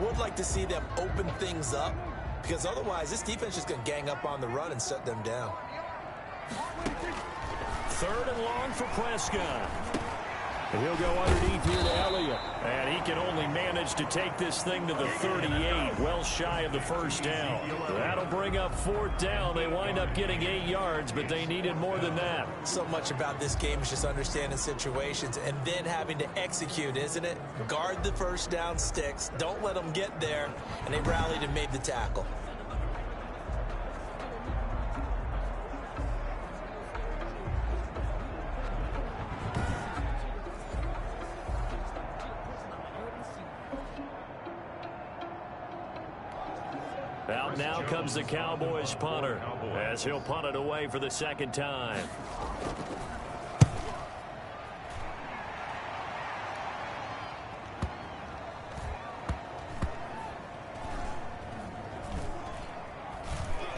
would like to see them open things up, because otherwise this defense is going to gang up on the run and shut them down. 3rd and long for Prescott. And he'll go underneath here to Elliott. And he can only manage to take this thing to the 38, well shy of the first down. That'll bring up 4th down. They wind up getting 8 yards, but they needed more than that. So much about this game is just understanding situations and then having to execute, isn't it? Guard the first down sticks. Don't let them get there. And they rallied and made the tackle. Out now comes the Cowboys punter as he'll punt it away for the 2nd time.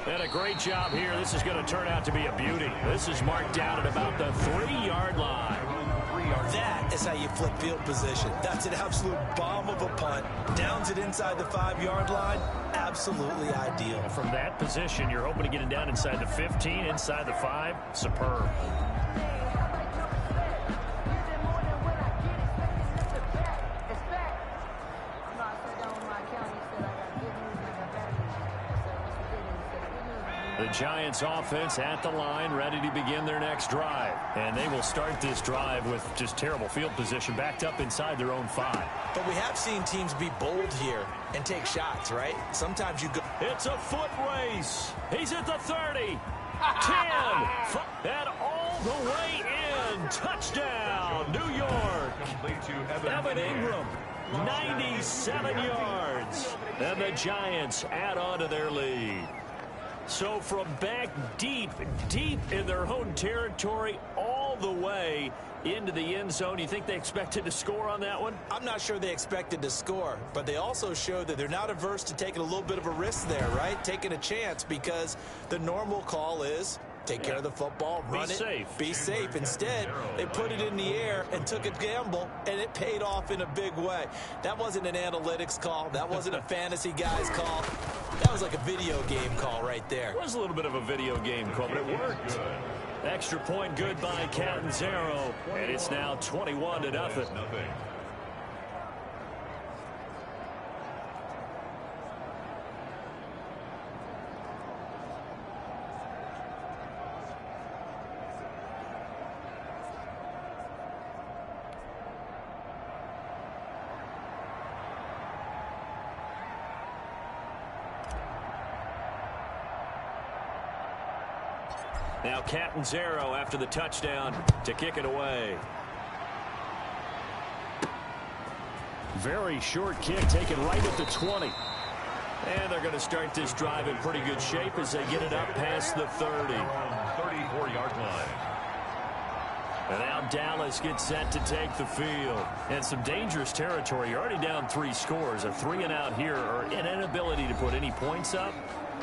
And a great job here. This is going to turn out to be a beauty. This is marked down at about the 3-yard line. That is how you flip field position. That's an absolute bomb of a punt. Downs it inside the 5-yard line. Absolutely ideal. From that position, you're hoping to get it down inside the 15, inside the 5. Superb. The Giants offense at the line, ready to begin their next drive. And they will start this drive with just terrible field position, backed up inside their own 5. But we have seen teams be bold here and take shots, right? Sometimes you go. It's a foot race. He's at the 30, 10, and all the way in. Touchdown, New York. Evan Ingram, 97 yards. And the Giants add on to their lead. So from back deep in their own territory all the way into the end zone, you think they expected to score on that one? I'm not sure they expected to score, but they also showed that they're not averse to taking a little bit of a risk there, right? Taking a chance, because the normal call is take care of the football, run it, be safe. Instead, they put it in the air and took a gamble, and it paid off in a big way. That wasn't an analytics call. That wasn't a fantasy guy's call. That was like a video game call right there. It was a little bit of a video game call, but it worked. Extra point good by Catanzaro, and it's now 21-0. Now Catanzaro after the touchdown to kick it away. Very short kick taken right at the 20. And they're going to start this drive in pretty good shape as they get it up past the 30. 34-yard line. And now Dallas gets set to take the field. And some dangerous territory. You're already down 3 scores. A 3-and-out here, or an inability to put any points up.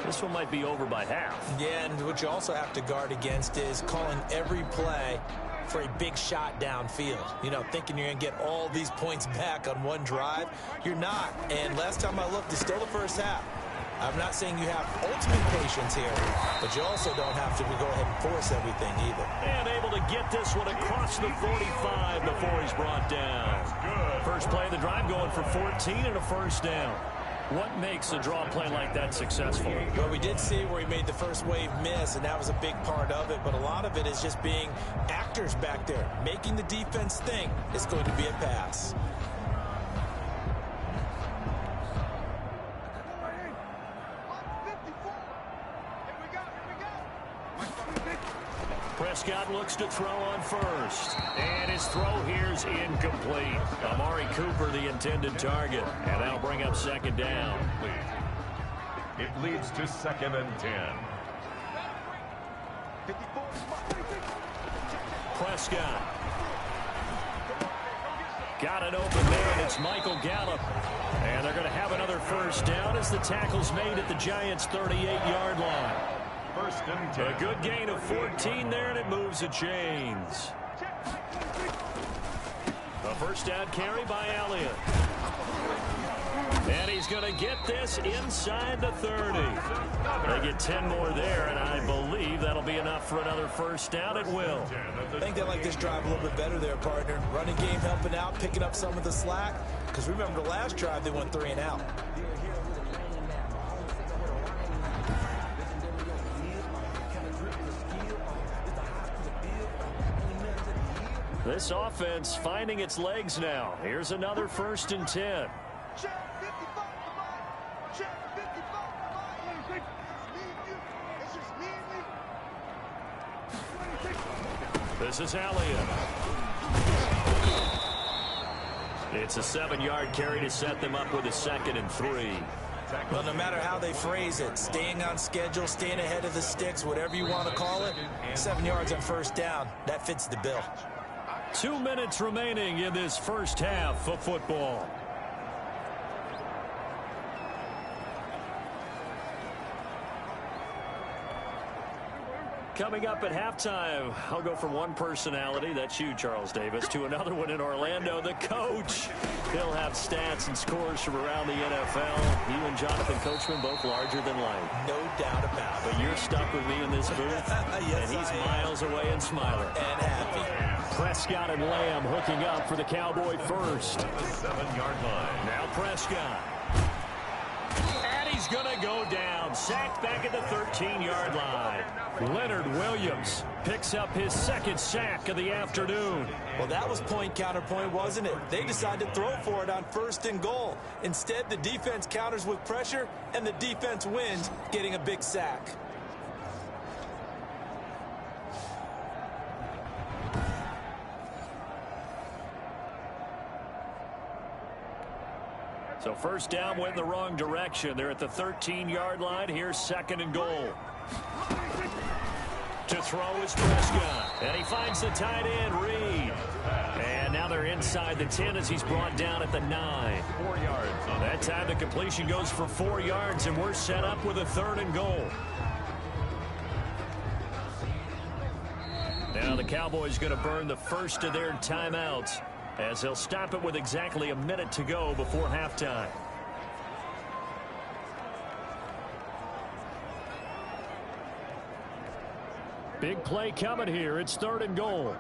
This one might be over by half. Yeah, and what you also have to guard against is calling every play for a big shot downfield. You know, thinking you're going to get all these points back on one drive. You're not. And last time I looked, it's still the first half. I'm not saying you have ultimate patience here, but you also don't have to go ahead and force everything either. And able to get this one across the 45 before he's brought down. First play of the drive going for 14 and a first down. What makes a draw play like that successful? Well, we did see where he made the first wave miss, and that was a big part of it. But a lot of it is just being actors back there, making the defense think it's going to be a pass. Prescott looks to throw on first. And his throw here's incomplete. Amari Cooper, the intended target. And that'll bring up second down. It leads to 2nd and 10. Prescott. Got it open there, and it's Michael Gallup. And they're going to have another first down as the tackle's made at the Giants' 38-yard line. 1st and 10. A good gain of 14 there, and it moves the chains. A first down carry by Elliott. And he's going to get this inside the 30. They get 10 more there, and I believe that'll be enough for another first down. It will. I think they like this drive a little bit better there, partner. Running game helping out, picking up some of the slack. Because remember the last drive, they went 3 and out. This offense finding its legs now. Here's another 1st and 10. This is Elliott. It's a 7-yard carry to set them up with a 2nd and 3. Well, no matter how they phrase it, staying on schedule, staying ahead of the sticks, whatever you want to call it, 7 yards on first down, that fits the bill. 2 minutes remaining in this first half of football. Coming up at halftime, I'll go from one personality, that's you, Charles Davis, to another one in Orlando, the coach. He'll have stats and scores from around the NFL. You and Jonathan Coachman both larger than life. No doubt about it. But you're stuck with me in this booth, yes, and he's miles away and smiling. And happy. Prescott and Lamb hooking up for the Cowboy first. 7-yard line. Now Prescott. And he's going to go down. Sacked back at the 13-yard line. Leonard Williams picks up his 2nd sack of the afternoon. Well, that was point counterpoint, wasn't it? They decided to throw for it on 1st and goal. Instead, the defense counters with pressure, and the defense wins, getting a big sack. So first down went in the wrong direction. They're at the 13-yard line. Here's 2nd and goal. To throw is Prescott. And he finds the tight end, Reed. And now they're inside the 10 as he's brought down at the 9. 4 yards. That time the completion goes for 4 yards, and we're set up with a 3rd and goal. Now the Cowboys going to burn the first of their timeouts, as they'll stop it with exactly a minute to go before halftime. Big play coming here. It's 3rd and goal.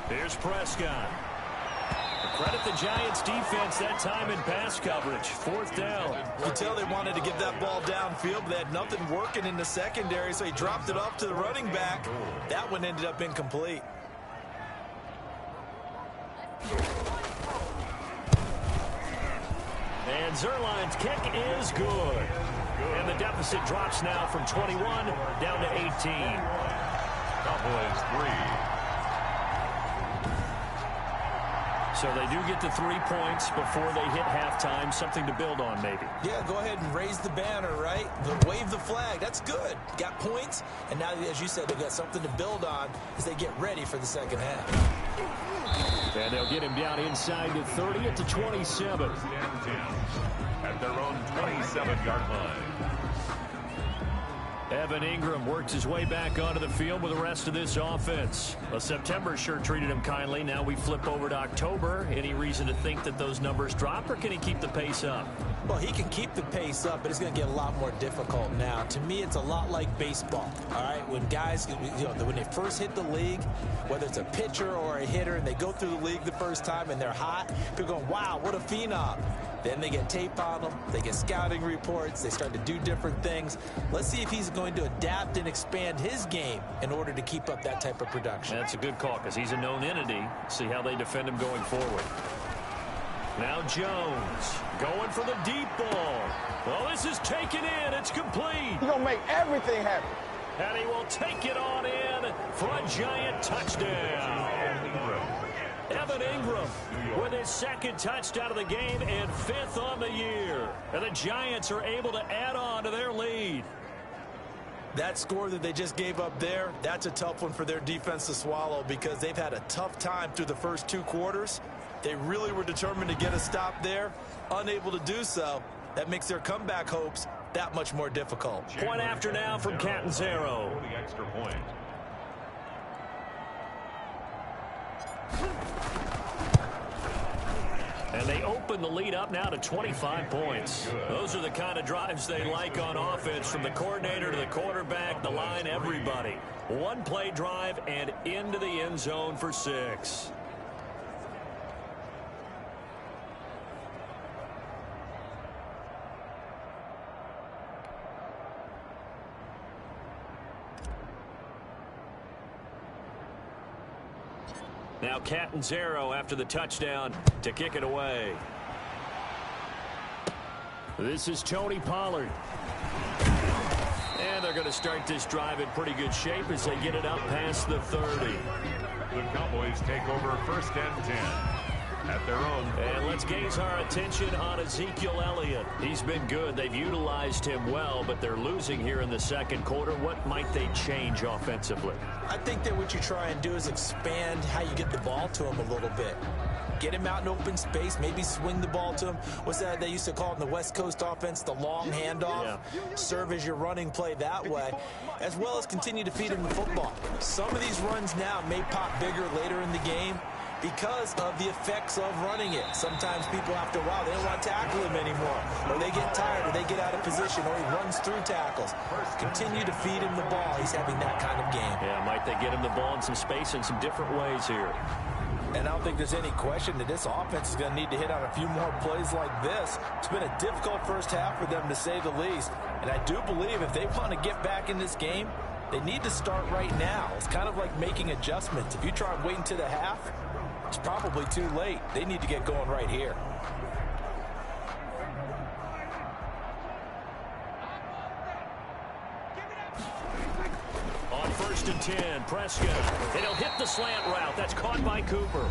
Here's Prescott. Credit the Giants defense that time in pass coverage. 4th down. You can tell they wanted to get that ball downfield, but they had nothing working in the secondary, so he dropped it off to the running back. That one ended up incomplete. And Zerline's kick is good. And the deficit drops now from 21 down to 18. Cowboys 3. So they do get to 3 points before they hit halftime. Something to build on, maybe. Yeah, go ahead and raise the banner, right? Wave the flag. That's good. Got points. And now, as you said, they've got something to build on as they get ready for the second half. And they'll get him down inside the 30 at the 27. At their own 27-yard line. Evan Ingram worked his way back onto the field with the rest of this offense. Well, September sure treated him kindly. Now we flip over to October. Any reason to think that those numbers drop, or can he keep the pace up? Well, he can keep the pace up, but it's going to get a lot more difficult now. To me, it's a lot like baseball, all right? When guys, when they first hit the league, whether it's a pitcher or a hitter, and they go through the league the first time and they're hot, people going, wow, what a phenom. Then they get tape on them. They get scouting reports. They start to do different things. Let's see if he's going to adapt and expand his game in order to keep up that type of production. That's a good call because he's a known entity. See how they defend him going forward. Now Jones going for the deep ball. Well, this is taken in. It's complete. He's going to make everything happen. And he will take it on in for a giant touchdown. Evan Ingram with his 2nd touchdown of the game and 5th on the year. And the Giants are able to add on to their lead. That score that they just gave up there, that's a tough one for their defense to swallow because they've had a tough time through the first 2 quarters. They really were determined to get a stop there, unable to do so. That makes their comeback hopes that much more difficult. Point after now from Catanzaro. The extra point. And they open the lead up now to 25 points. Those are the kind of drives they like on offense, from the coordinator to the quarterback, the line, everybody. One-play drive and into the end zone for 6. Now Catanzaro after the touchdown to kick it away. This is Tony Pollard. And they're going to start this drive in pretty good shape as they get it up past the 30. The Cowboys take over 1st and 10 at their own. And let's gaze our attention on Ezekiel Elliott. He's been good. They've utilized him well, but they're losing here in the second quarter. What might they change offensively? I think that what you try and do is expand how you get the ball to him a little bit. Get him out in open space, maybe swing the ball to him. What's that they used to call it in the West Coast offense, the long handoff? Yeah. Serve as your running play that way, as well as continue to feed him the football. Some of these runs now may pop bigger later in the game because of the effects of running it. Sometimes people, after a while, they don't want to tackle him anymore, or they get tired, or they get out of position, or he runs through tackles. Continue to feed him the ball. He's having that kind of game. Yeah, might they get him the ball in some space in some different ways here. And I don't think there's any question that this offense is going to need to hit on a few more plays like this. It's been a difficult first half for them, to say the least. And I do believe if they want to get back in this game, they need to start right now. It's kind of like making adjustments. If you try and wait until the half, it's probably too late. They need to get going right here. On 1st and 10, Prescott. And he'll hit the slant route. That's caught by Cooper.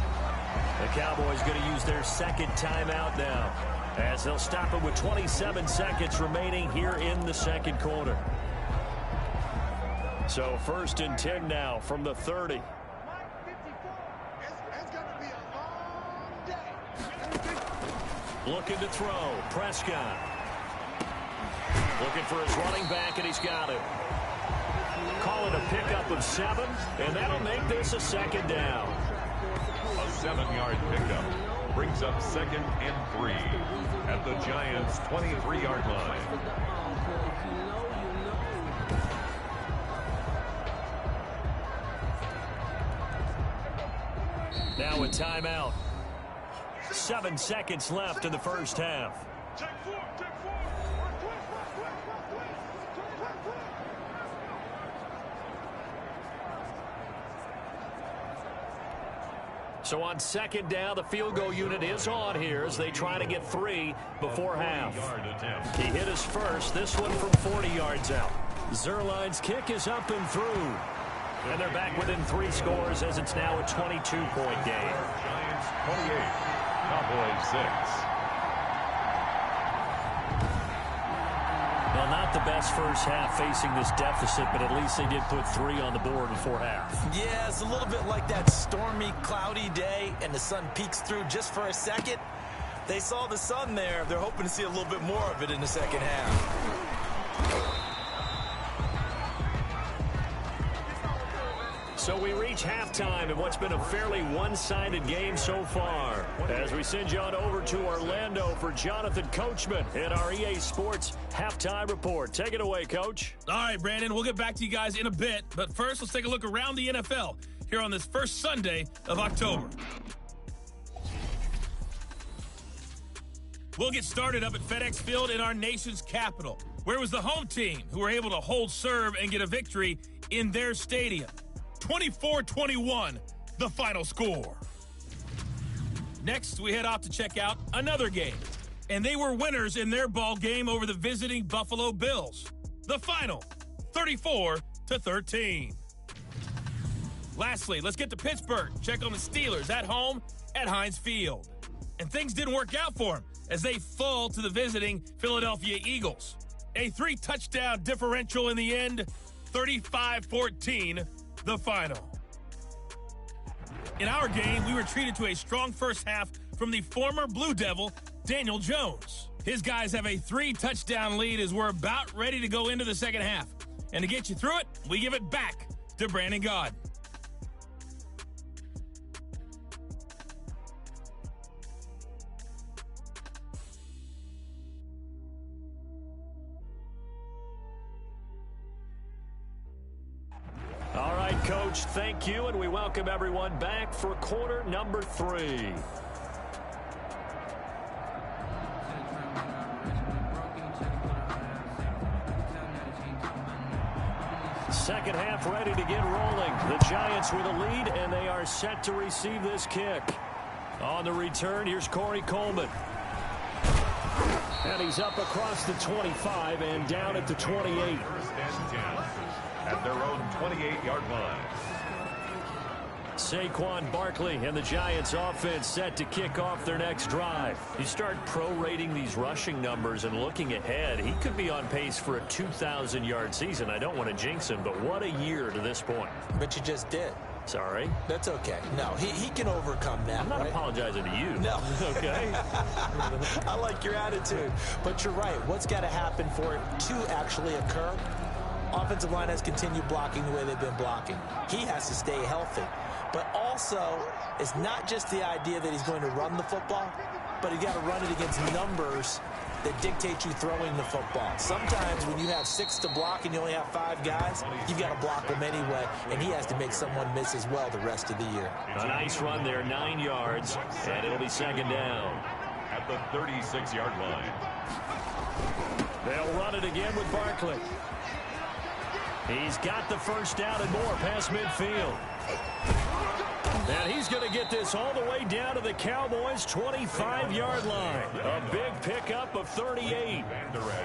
The Cowboys going to use their second timeout now, as they'll stop it with 27 seconds remaining here in the second quarter. So 1st and 10 now from the 30. Looking to throw. Prescott. Looking for his running back, and he's got it. Call it a pickup of 7, and that'll make this a second down. A 7-yard pickup brings up 2nd and 3 at the Giants' 23-yard line. Now a timeout. 7 seconds left in the first half. So on 2nd down, the field goal unit is on here as they try to get 3 before half. He hit his first, this one from 40 yards out. Zerline's kick is up and through. And they're back within 3 scores as it's now a 22-point game. Giants 28, Cowboys 6. Well, not the best first half facing this deficit, but at least they did put 3 on the board before half. Yeah, it's a little bit like that stormy, cloudy day, and the sun peeks through just for a second. They saw the sun there. They're hoping to see a little bit more of it in the second half. So we reach halftime in what's been a fairly one-sided game so far, as we send you on over to Orlando for Jonathan Coachman in our EA Sports Halftime Report. Take it away, Coach. All right, Brandon, we'll get back to you guys in a bit, but first let's take a look around the NFL here on this first Sunday of October. We'll get started up at FedEx Field in our nation's capital, where it was the home team who were able to hold serve and get a victory in their stadium. 24-21, the final score. Next, we head off to check out another game, and they were winners in their ball game over the visiting Buffalo Bills. The final, 34-13. Lastly, let's get to Pittsburgh. Check on the Steelers at home at Heinz Field. And things didn't work out for them as they fall to the visiting Philadelphia Eagles. A 3-touchdown differential in the end, 35-14. The final. In our game, we were treated to a strong first half from the former Blue Devil, Daniel Jones. His guys have a 3-touchdown lead as we're about ready to go into the second half. And to get you through it, we give it back to Brandon Gaud. Coach. Thank you, and we welcome everyone back for quarter number 3. Second half ready to get rolling. The Giants with a lead, and they are set to receive this kick. On the return, here's Corey Coleman. And he's up across the 25 and down at the 28. First and 10 at their own 28-yard line. Saquon Barkley and the Giants offense set to kick off their next drive. You start prorating these rushing numbers and looking ahead, he could be on pace for a 2,000-yard season. I don't want to jinx him, but what a year to this point. But you just did. Sorry. That's okay. No, he can overcome that. I'm not apologizing to you. No. Okay. I like your attitude. But you're right. What's got to happen for it to actually occur? Offensive line has continued blocking the way they've been blocking. He has to stay healthy. But also, it's not just the idea that he's going to run the football, but he's got to run it against numbers that dictate you throwing the football. Sometimes when you have 6 to block and you only have 5 guys, you've got to block them anyway, and he has to make someone miss as well the rest of the year. A nice run there, 9 yards, and it'll be second down. At the 36-yard line. They'll run it again with Barkley. He's got the first down and more past midfield. And he's going to get this all the way down to the Cowboys' 25-yard line. A big pickup of 38.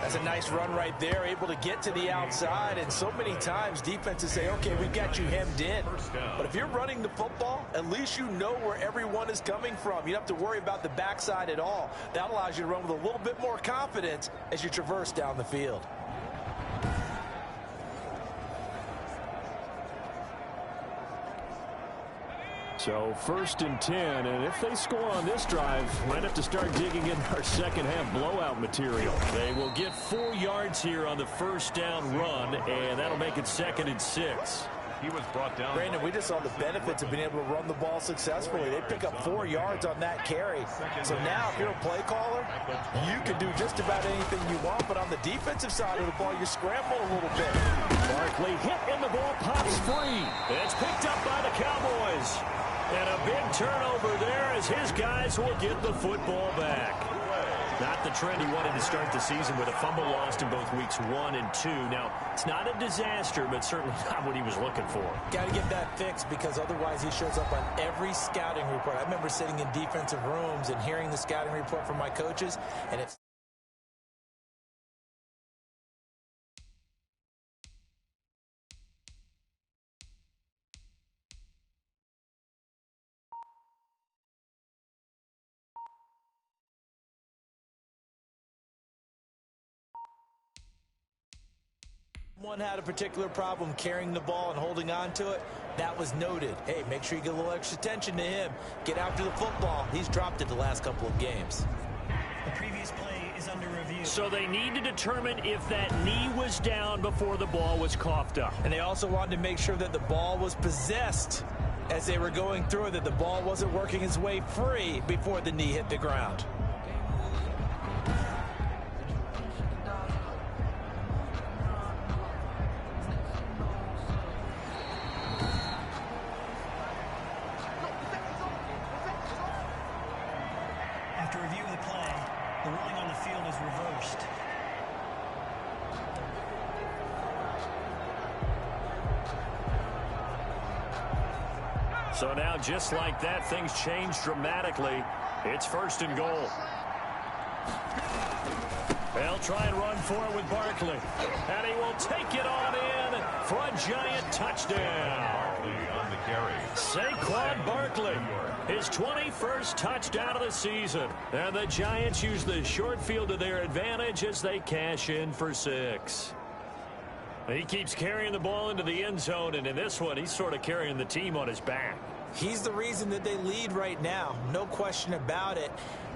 That's a nice run right there, able to get to the outside. And so many times defenses say, okay, we've got you hemmed in. But if you're running the football, at least you know where everyone is coming from. You don't have to worry about the backside at all. That allows you to run with a little bit more confidence as you traverse down the field. So first and 10, and if they score on this drive, might have to start digging in our second half blowout material. They will get 4 yards here on the first down run, and that'll make it second and 6. He was brought down. Brandon, we just saw the benefits of being able to run the ball successfully. They pick up 4 yards on that carry. So now if you're a play caller, you can do just about anything you want, but on the defensive side of the ball, you scramble a little bit. Barkley hit and the ball pops free. It's picked up by the Cowboys. And a big turnover there as his guys will get the football back. Not the trend he wanted to start the season with a fumble lost in both weeks 1 and 2. Now, it's not a disaster, but certainly not what he was looking for. Got to get that fixed because otherwise he shows up on every scouting report. I remember sitting in defensive rooms and hearing the scouting report from my coaches, and it's one had a particular problem carrying the ball and holding on to it, that was noted. Hey, make sure you get a little extra attention to him. Get after the football. He's dropped it the last couple of games. The previous play is under review. So they need to determine if that knee was down before the ball was coughed up. And they also wanted to make sure that the ball was possessed as they were going through it, that the ball wasn't working its way free before the knee hit the ground. After review of the play, the ruling on the field is reversed. So now, just like that, things change dramatically. It's first and goal. They'll try and run for it with Barkley. And he will take it on in for a giant touchdown. Barkley on the carry. Saquon Barkley, his 21st touchdown of the season. And the Giants use the short field to their advantage as they cash in for 6. He keeps carrying the ball into the end zone, and in this one, he's sort of carrying the team on his back. He's the reason that they lead right now, no question about it.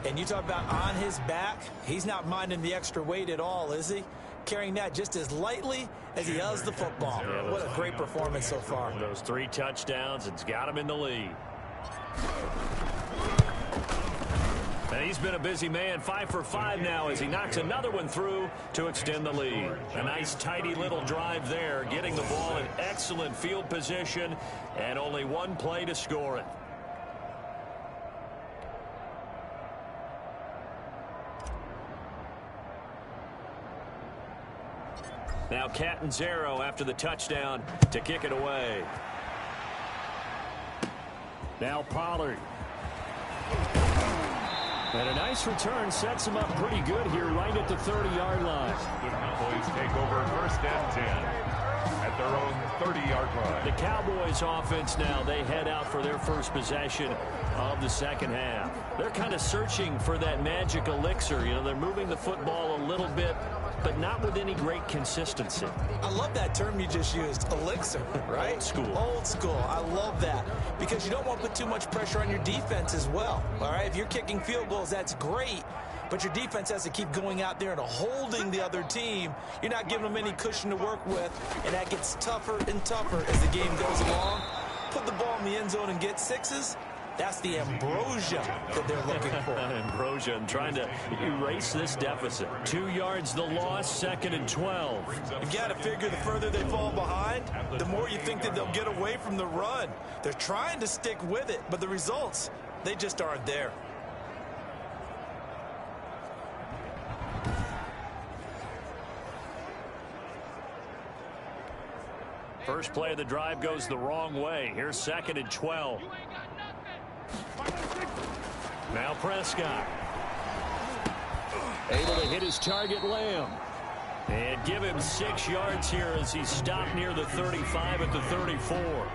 And you talk about on his back, he's not minding the extra weight at all, is he? Carrying that just as lightly as he does the football. What a great performance so far. Those 3 touchdowns, it's got him in the lead. And he's been a busy man, 5 for 5 now as he knocks another one through to extend the lead. A nice, tidy little drive there, getting the ball in excellent field position, and only one play to score it. Now Catanzaro after the touchdown to kick it away. Now Pollard. And a nice return sets him up pretty good here right at the 30-yard line. The Cowboys take over 1st and 10 at their own 30-yard line. The Cowboys offense now, they head out for their first possession of the second half. They're kind of searching for that magic elixir. You know, they're moving the football a little bit, but not with any great consistency. I love that term you just used, elixir, right? Old school. Old school. I love that because you don't want to put too much pressure on your defense as well, all right? If you're kicking field goals, that's great, but your defense has to keep going out there and holding the other team. You're not giving them any cushion to work with, and that gets tougher and tougher as the game goes along. Put the ball in the end zone and get sixes. That's the ambrosia that they're looking for. Ambrosia and trying to erase this deficit. 2 yards the loss, 2nd and 12. You've got to figure the further they fall behind, the more you think that they'll get away from the run. They're trying to stick with it, but the results, they just aren't there. First play of the drive goes the wrong way. Here's 2nd and 12. Now Prescott. Able to hit his target, Lamb. And give him 6 yards here as he's stopped near the 35 at the 34.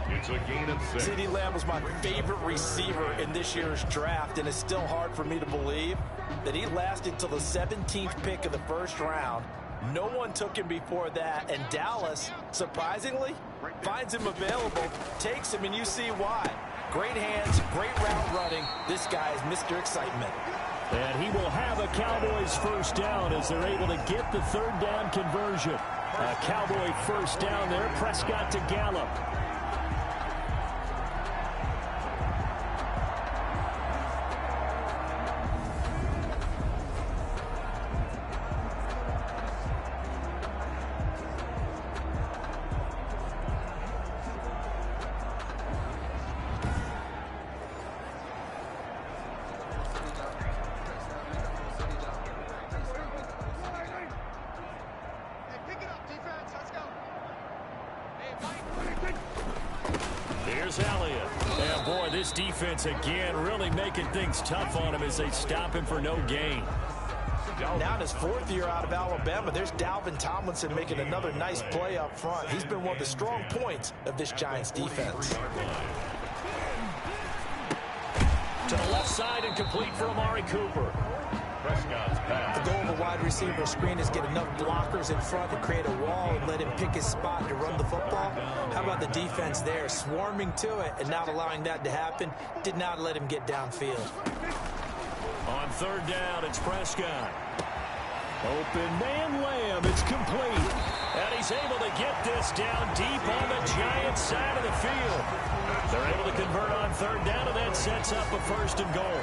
It's a gain of 6. CeeDee Lamb was my favorite receiver in this year's draft, and it's still hard for me to believe that he lasted till the 17th pick of the first round. No one took him before that, and Dallas, surprisingly, finds him available, takes him, and you see why. Great hands, great route running. This guy is Mr. Excitement. And he will have a Cowboys first down as they're able to get the 3rd down conversion. A Cowboy first down there. Prescott to Gallup. Defense again really making things tough on him as they stop him for no gain. Now in his 4th year out of Alabama, there's Dalvin Tomlinson making another nice play up front. He's been one of the strong points of this Giants defense. To the left side and complete for Amari Cooper. The goal of a wide receiver screen is get enough blockers in front to create a wall and let him pick his spot to run the football. How about the defense there, swarming to it and not allowing that to happen? Did not let him get downfield. On 3rd down, it's Prescott. Open man Lamb, it's complete. And he's able to get this down deep on the Giants side of the field. They're able to convert on 3rd down, and that sets up a 1st and goal.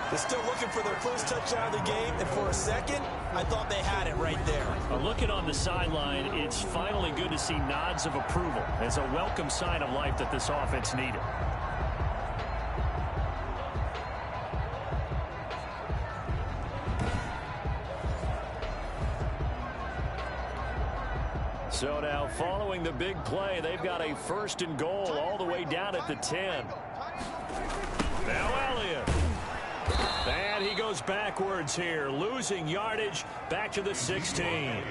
They're still looking for their first touchdown of the game, and for a second, I thought they had it right there. Looking on the sideline, it's finally good to see nods of approval. It's a welcome sign of life that this offense needed. So now, following the big play, they've got a 1st and goal all the way down at the 10. Now Elliott. And he goes backwards here, losing yardage back to the 16.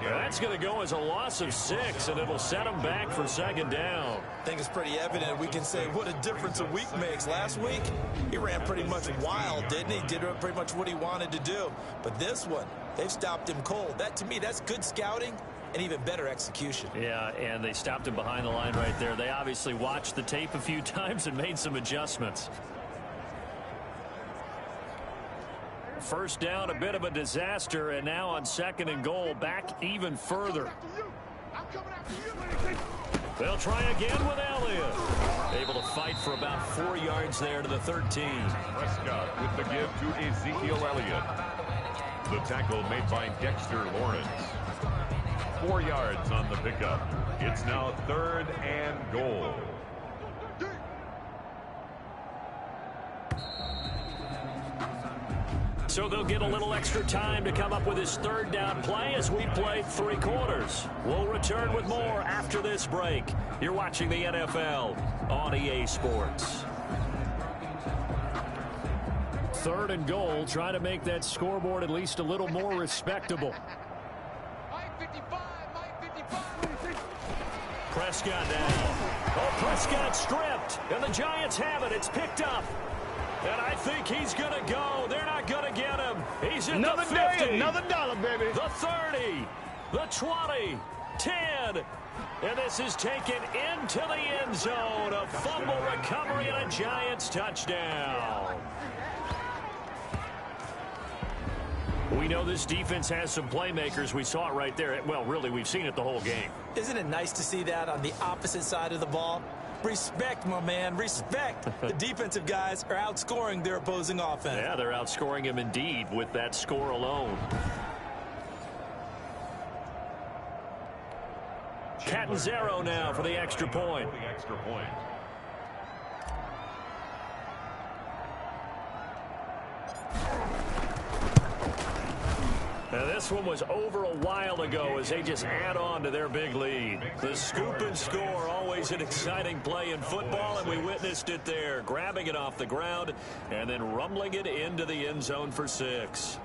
That's going to go as a loss of 6, and it'll set him back for 2nd down. I think it's pretty evident. We can say what a difference a week makes. Last week, he ran pretty much wild, didn't he? Did pretty much what he wanted to do. But this one, they've stopped him cold. That, to me, that's good scouting and even better execution. Yeah, and they stopped him behind the line right there. They obviously watched the tape a few times and made some adjustments. First down, a bit of a disaster, and now on 2nd and goal, back even further. They'll try again with Elliott. Able to fight for about 4 yards there to the 13. Prescott with the give to Ezekiel Elliott. The tackle made by Dexter Lawrence. 4 yards on the pickup. It's now 3rd and goal. So they'll get a little extra time to come up with his 3rd down play as we played 3 quarters. We'll return with more after this break. You're watching the NFL on EA Sports. 3rd and goal, trying to make that scoreboard at least a little more respectable. Prescott down. Oh, Prescott stripped, and the Giants have it. It's picked up. And I think he's going to go. They're not going to get him. He's in another the 50. Day, another dollar, baby. The 30. The 20. 10. And this is taken into the end zone. A fumble recovery and a Giants touchdown. We know this defense has some playmakers. We saw it right there. Well, really, we've seen it the whole game. Isn't it nice to see that on the opposite side of the ball? Respect, my man, respect. The defensive guys are outscoring their opposing offense. Yeah, they're outscoring him indeed with that score alone. Catanzaro now for the extra point. Now this one was over a while ago as they just add on to their big lead. The scoop and score, always an exciting play in football, and we witnessed it there, grabbing it off the ground and then rumbling it into the end zone for 6.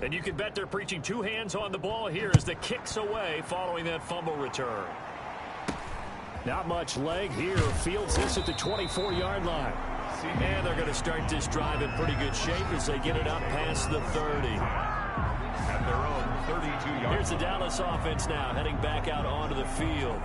And you can bet they're preaching 2 hands on the ball here as the kick's away following that fumble return. Not much leg here. Fields this at the 24-yard line. And they're going to start this drive in pretty good shape as they get it up past the 30. At their own 32 yards. Here's the Dallas offense now heading back out onto the field.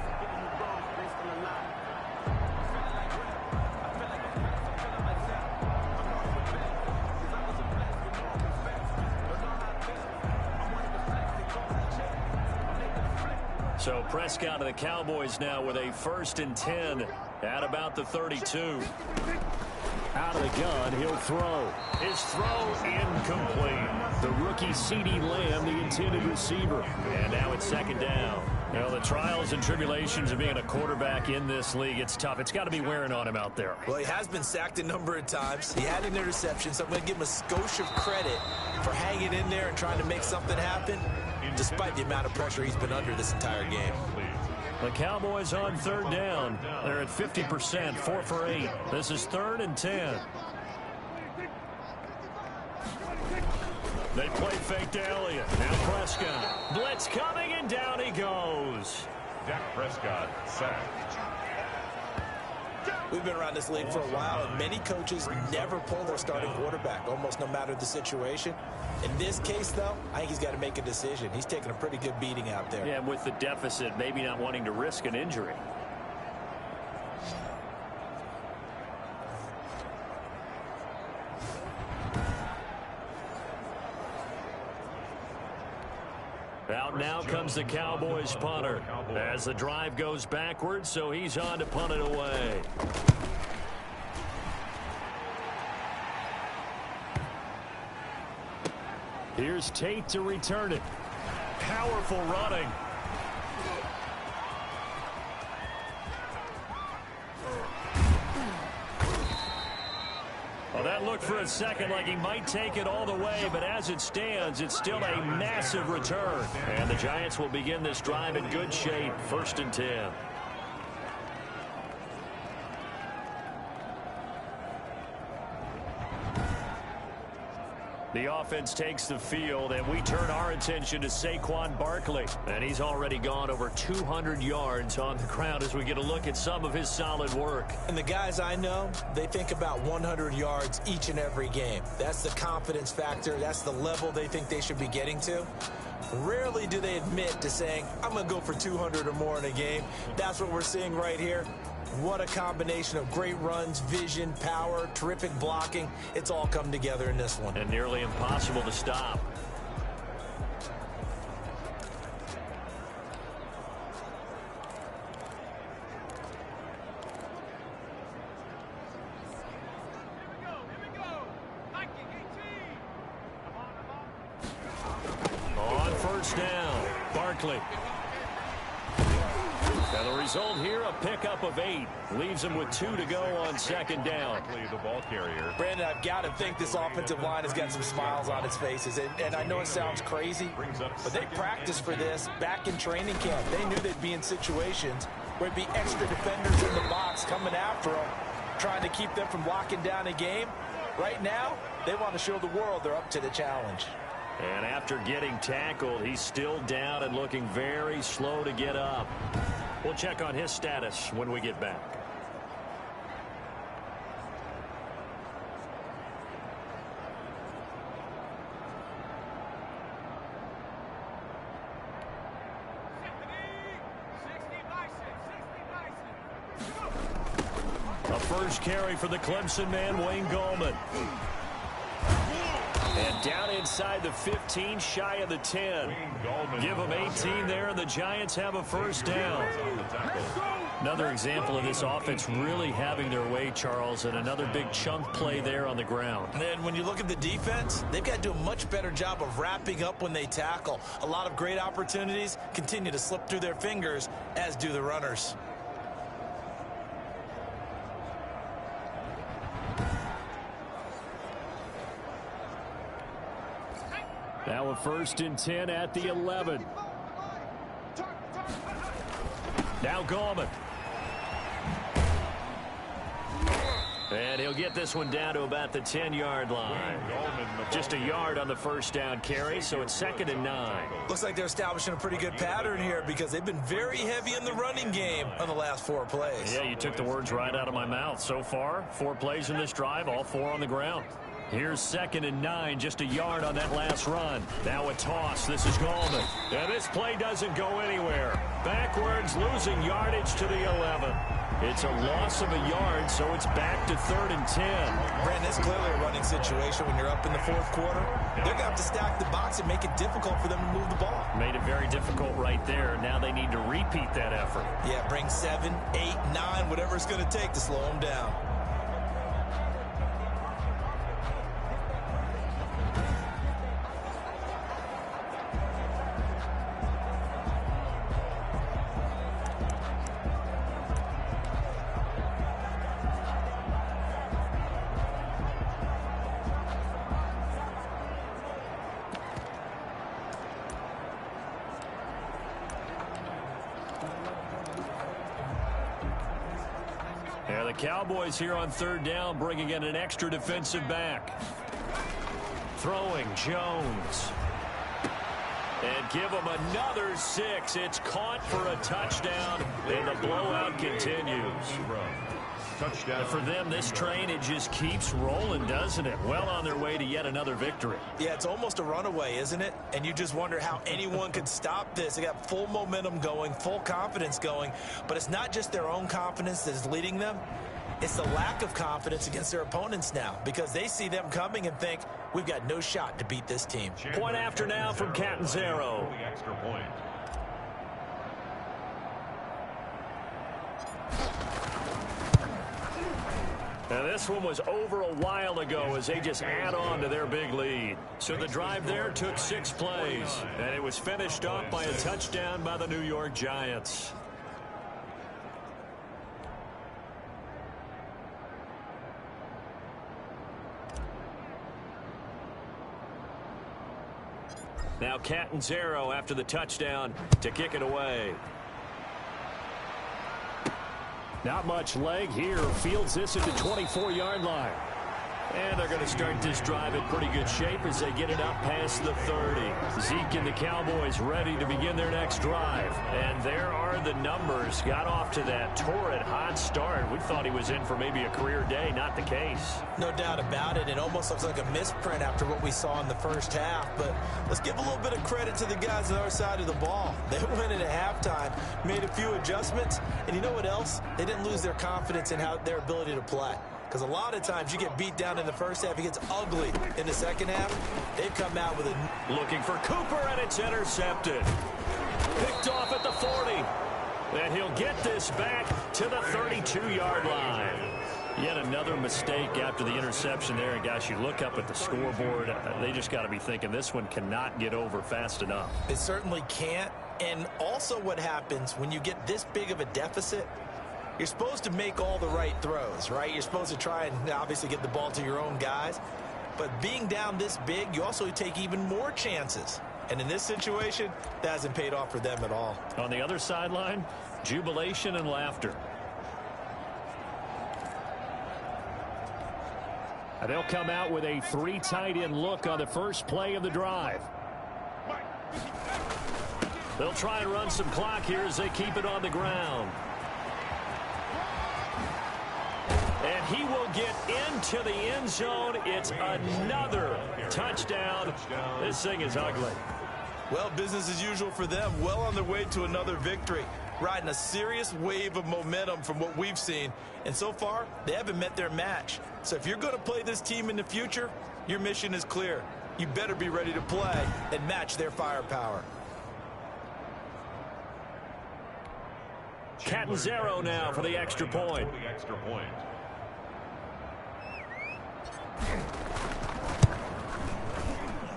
So Prescott of the Cowboys now with a 1st and 10 at about the 32. Out of the gun, he'll throw. His throw incomplete. The rookie CeeDee Lamb, the intended receiver. And now it's 2nd down. Now the trials and tribulations of being a quarterback in this league, it's tough. It's got to be wearing on him out there. Well, he has been sacked a number of times. He had an interception, so I'm going to give him a skosh of credit for hanging in there and trying to make something happen, despite the amount of pressure he's been under this entire game. The Cowboys on 3rd down. They're at 50%, 4 for 8. This is 3rd and 10. They play fake to Elliott. Now Prescott. Blitz coming, and down he goes. Dak Prescott sacked. We've been around this league for a while, and many coaches never pull their starting quarterback, almost no matter the situation. In this case, though, I think he's got to make a decision. He's taking a pretty good beating out there. Yeah, with the deficit, maybe not wanting to risk an injury. Out now comes the Cowboys punter as the drive goes backwards, so he's on to punt it away. Here's Tate to return it. Powerful running. Well, that looked for a second like he might take it all the way, but as it stands, it's still a massive return. And the Giants will begin this drive in good shape, 1st and 10. The offense takes the field, and we turn our attention to Saquon Barkley. And he's already gone over 200 yards on the ground as we get a look at some of his solid work. And the guys I know, they think about 100 yards each and every game. That's the confidence factor. That's the level they think they should be getting to. Rarely do they admit to saying, I'm going to go for 200 or more in a game. That's what we're seeing right here. What a combination of great runs, vision, power, terrific blocking. It's all come together in this one. And nearly impossible to stop. On first down, Barkley. And the result here, a pickup of 8. Leaves him with 2 to go on second down. The ball carrier. Brandon, I've got to think this offensive line has got some smiles on its faces. And I know it sounds crazy, but they practiced for this back in training camp. They knew they'd be in situations where it'd be extra defenders in the box coming after them, trying to keep them from locking down a game. Right now, they want to show the world they're up to the challenge. And after getting tackled, he's still down and looking very slow to get up. We'll check on his status when we get back. A first carry for the Clemson man, Wayne Gallman. And down inside the 15, shy of the 10. Give them 18 there, and the Giants have a first down. Another example of this offense really having their way, Charles, and another big chunk play there on the ground. And then when you look at the defense, they've got to do a much better job of wrapping up when they tackle. A lot of great opportunities continue to slip through their fingers, as do the runners. Now a first and 10 at the 11. Now Gallman. And he'll get this one down to about the 10-yard line. Just a yard on the first down carry, so it's 2nd and 9. Looks like they're establishing a pretty good pattern here because they've been very heavy in the running game on the last 4 plays. Yeah, you took the words right out of my mouth. So far, 4 plays in this drive, all 4 on the ground. Here's 2nd and 9, just a yard on that last run. Now a toss. This is Gallman. And this play doesn't go anywhere. Backwards, losing yardage to the 11. It's a loss of a yard, so it's back to 3rd and 10. Brandon, it's clearly a running situation when you're up in the 4th quarter. They're going to have to stack the box and make it difficult for them to move the ball. Made it very difficult right there. Now they need to repeat that effort. Yeah, bring 7, 8, 9, whatever it's going to take to slow them down. Yeah, the Cowboys here on 3rd down, bringing in an extra defensive back. Throwing Jones. And give them another 6. It's caught for a touchdown, and the blowout continues. Touchdown. And for them, this train, it just keeps rolling, doesn't it? Well on their way to yet another victory. Yeah, it's almost a runaway, isn't it? And you just wonder how anyone could stop this. They got full momentum going, full confidence going. But it's not just their own confidence that's leading them. It's the lack of confidence against their opponents now because they see them coming and think, we've got no shot to beat this team. Point after now from Catanzaro. Extra point. Now this one was over a while ago as they just add on to their big lead. So the drive there took 6 plays, and it was finished off by a touchdown by the New York Giants. Now Catanzaro after the touchdown to kick it away. Not much leg here. Fields this at the 24-yard line. And they're going to start this drive in pretty good shape as they get it up past the 30. Zeke and the Cowboys ready to begin their next drive. And there are the numbers. Got off to that torrid hot start. We thought he was in for maybe a career day. Not the case. No doubt about it. It almost looks like a misprint after what we saw in the first half. But let's give a little bit of credit to the guys on our side of the ball. They went in at halftime, made a few adjustments. And you know what else? They didn't lose their confidence in their ability to play. Because a lot of times you get beat down in the first half, it gets ugly in the second half. They've come out with a... Looking for Cooper, and it's intercepted. Picked off at the 40. And he'll get this back to the 32-yard line. Yet another mistake after the interception there. And, guys, you look up at the scoreboard, they just got to be thinking this one cannot get over fast enough. It certainly can't. And also what happens when you get this big of a deficit, you're supposed to make all the right throws, right? You're supposed to try and obviously get the ball to your own guys. But being down this big, you also take even more chances. And in this situation, that hasn't paid off for them at all. On the other sideline, jubilation and laughter. And they'll come out with a 3 tight end look on the first play of the drive. They'll try and run some clock here as they keep it on the ground. And he will get into the end zone. It's another touchdown. This thing is ugly. Well, business as usual for them. Well on their way to another victory. Riding a serious wave of momentum from what we've seen. And so far, they haven't met their match. So if you're going to play this team in the future, your mission is clear. You better be ready to play and match their firepower. Catanzaro now for the extra point.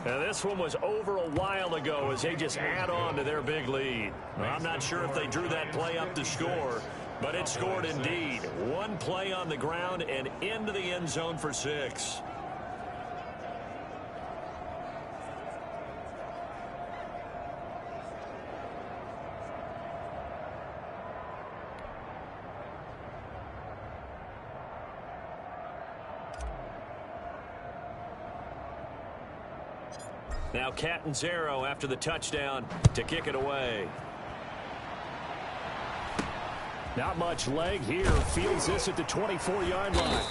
Now this one was over a while ago as they just add on to their big lead. Well, I'm not sure if they drew that play up to score, but it scored indeed. One play on the ground and into the end zone for 6. Now Catanzaro after the touchdown to kick it away. Not much leg here. Fields this at the 24-yard line.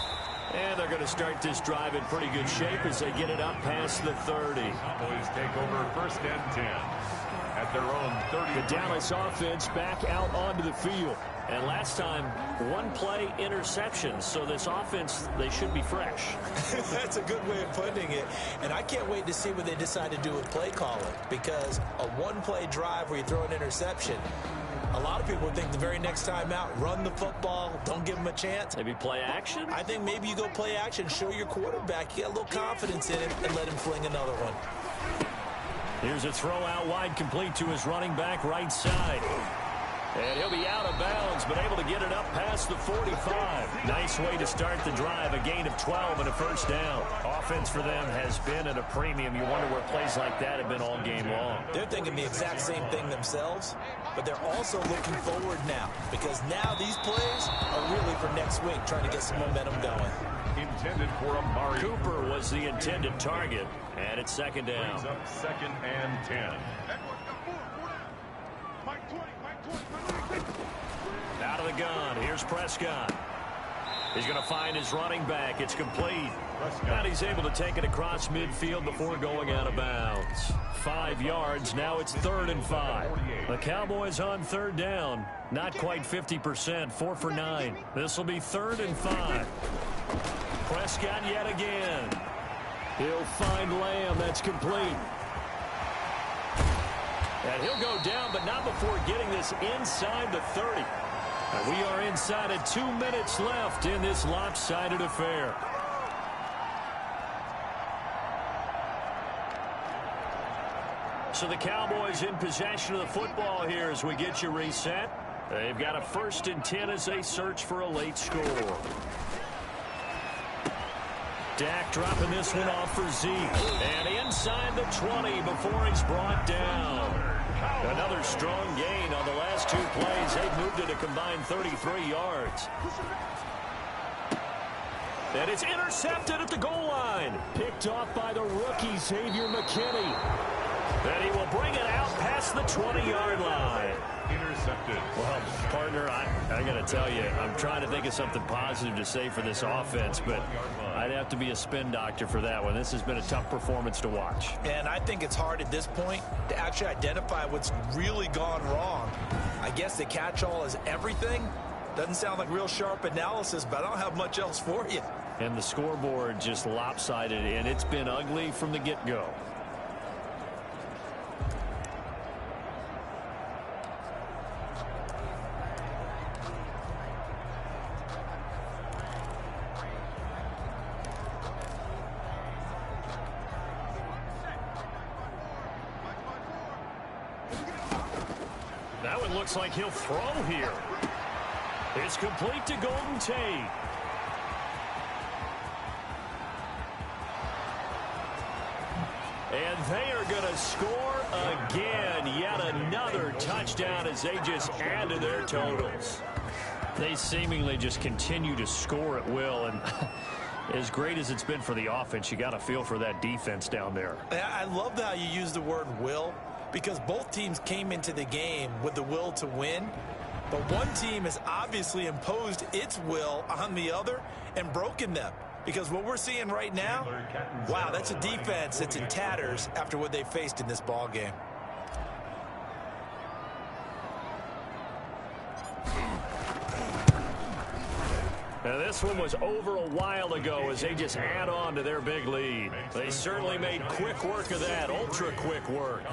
And they're going to start this drive in pretty good shape as they get it up past the 30. Cowboys take over first and 10 at their own 30. The Dallas offense back out onto the field. And last time, one play interception. So this offense, they should be fresh. That's a good way of putting it. And I can't wait to see what they decide to do with play calling. Because a one-play drive where you throw an interception, a lot of people think the very next time out, run the football, don't give them a chance. Maybe play action? I think maybe you go play action, show your quarterback, you get a little confidence in him, and let him fling another one. Here's a throw out wide, complete to his running back right side. And he'll be out of bounds, but able to get it up past the 45. Nice way to start the drive, a gain of 12 and a first down. Offense for them has been at a premium. You wonder where plays like that have been all game long. They're thinking the exact same thing themselves, but they're also looking forward now, because now these plays are really for next week, trying to get some momentum going. Intended for Amari Cooper was the intended target, and it's second down. Brings up second and 10. Out of the gun. Here's Prescott. He's going to find his running back. It's complete. And he's able to take it across midfield before going out of bounds. 5 yards. Now it's 3rd and 5. The Cowboys on 3rd down. Not quite 50%. 4 for 9. This will be 3rd and 5. Prescott yet again. He'll find Lamb. That's complete. And he'll go down, but not before getting this inside the 30. And we are inside of 2 minutes left in this lopsided affair. So the Cowboys in possession of the football here as we get you reset. They've got a 1st and 10 as they search for a late score. Dak dropping this one off for Zeke. And inside the 20 before he's brought down. Another strong gain on the last 2 plays. They've moved it a combined 33 yards. And it's intercepted at the goal line. Picked off by the rookie, Xavier McKinney. And he will bring it out past the 20-yard line. Intercepted. Well, partner, I got to tell you, I'm trying to think of something positive to say for this offense, but I'd have to be a spin doctor for that one. This has been a tough performance to watch. And I think it's hard at this point to actually identify what's really gone wrong. I guess the catch-all is everything. Doesn't sound like real sharp analysis, but I don't have much else for you. And the scoreboard just lopsided, and it's been ugly from the get-go. That one looks like he'll throw here. It's complete to Golden Tate. And they are going to score again. Yet another touchdown as they just add to their totals. They seemingly just continue to score at will. And as great as it's been for the offense, you got to feel for that defense down there. I love how you use the word will, because both teams came into the game with the will to win. But one team has obviously imposed its will on the other and broken them. Because what we're seeing right now, wow, that's a defense that's in tatters after what they faced in this ball game. Now this one was over a while ago as they just add on to their big lead. They certainly made quick work of that, ultra quick work.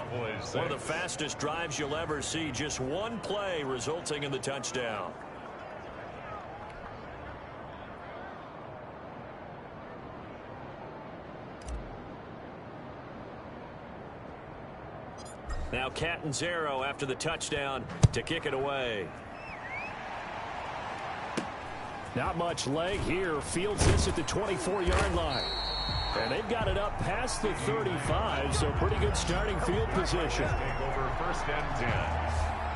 One of the fastest drives you'll ever see, just one play resulting in the touchdown. Now Catanzaro after the touchdown to kick it away. Not much leg here. Fields this at the 24-yard line. And they've got it up past the 35, so pretty good starting field position. Over first and 10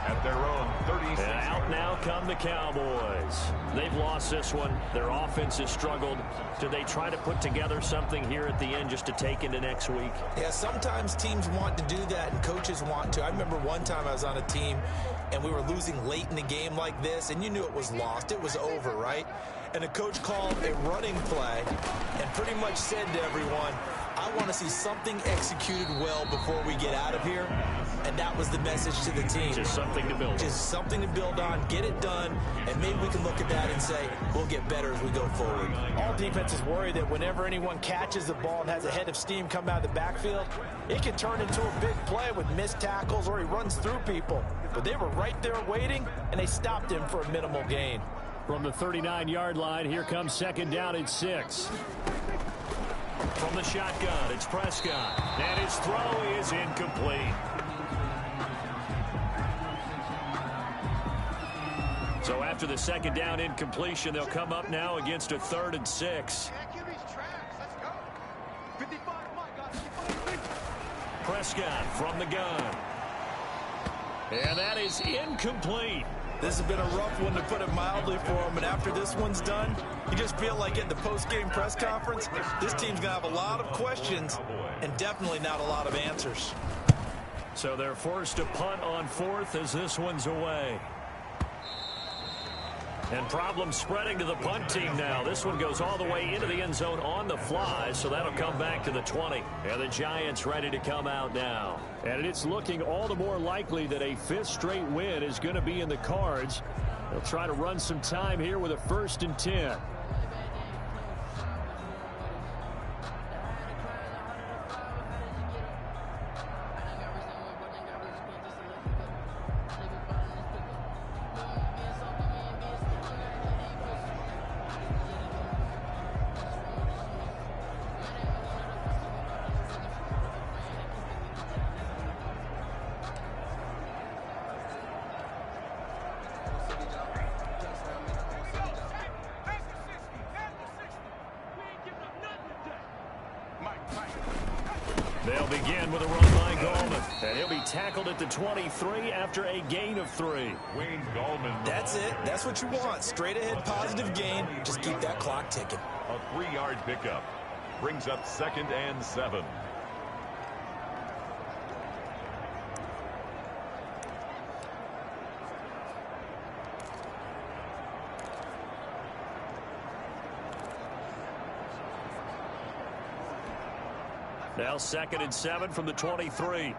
at their own 36. And out now come the Cowboys. They've lost this one. Their offense has struggled. Do they try to put together something here at the end just to take into next week? Yeah, sometimes teams want to do that and coaches want to. I remember one time I was on a team and we were losing late in the game like this, and you knew it was lost. It was over, right? And the coach called a running play and pretty much said to everyone, I want to see something executed well before we get out of here. And that was the message to the team. Just something to build on. Just something to build on, get it done, and maybe we can look at that and say, we'll get better as we go forward. All defenses worry that whenever anyone catches the ball and has a head of steam come out of the backfield, it can turn into a big play with missed tackles or he runs through people. But they were right there waiting, and they stopped him for a minimal gain. From the 39-yard line, here comes second down and 6. From the shotgun, it's Prescott. And his throw is incomplete. So after the second down incompletion, they'll come up now against a 3rd and 6. Prescott from the gun. And that is incomplete. This has been a rough one, to put it mildly, for him. And after this one's done, you just feel like at the post-game press conference, this team's going to have a lot of questions and definitely not a lot of answers. So they're forced to punt on 4th as this one's away. And problems spreading to the punt team now. This one goes all the way into the end zone on the fly, so that'll come back to the 20. And the Giants ready to come out now. And it's looking all the more likely that a 5th straight win is going to be in the cards. They'll try to run some time here with a 1st and 10. They'll begin with a run by Gallman. And he'll be tackled at the 23 after a gain of 3. Wayne Gallman. That's it. That's what you want. Straight ahead positive gain. Just keep that clock ticking. A 3-yard pickup. Brings up 2nd and 7. Now 2nd and 7 from the 23.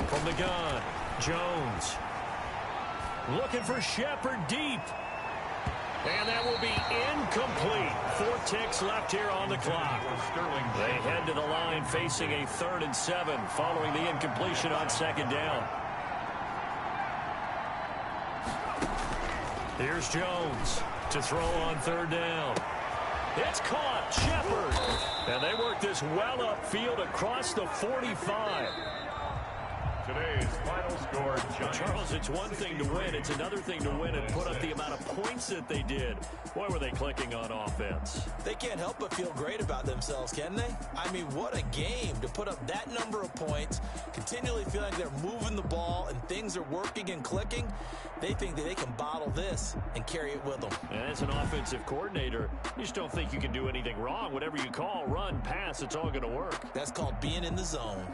From the gun, Jones. Looking for Shepard deep. And that will be incomplete. 4 ticks left here on the clock. They head to the line facing a 3rd and 7 following the incompletion on 2nd down. Here's Jones to throw on 3rd down. It's caught, Shepard. And they work this well upfield across the 45. Today's final score, Charles, it's one thing to win. It's another thing to win and put up the amount of points that they did. Boy, were they clicking on offense. They can't help but feel great about themselves, can they? I mean, what a game to put up that number of points, continually feel like they're moving the ball and things are working and clicking. They think that they can bottle this and carry it with them. And as an offensive coordinator, you just don't think you can do anything wrong. Whatever you call, run, pass, it's all going to work. That's called being in the zone.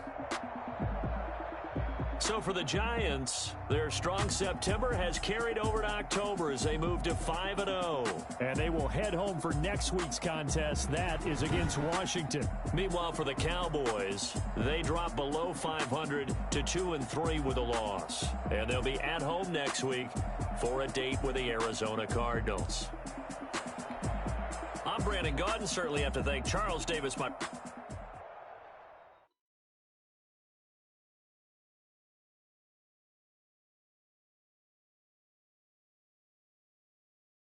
So for the Giants, their strong September has carried over to October as they move to 5-0. And they will head home for next week's contest. That is against Washington. Meanwhile, for the Cowboys, they drop below 500 to 2-3 with a loss. And they'll be at home next week for a date with the Arizona Cardinals. I'm Brandon Gaudin. Certainly have to thank Charles Davis, my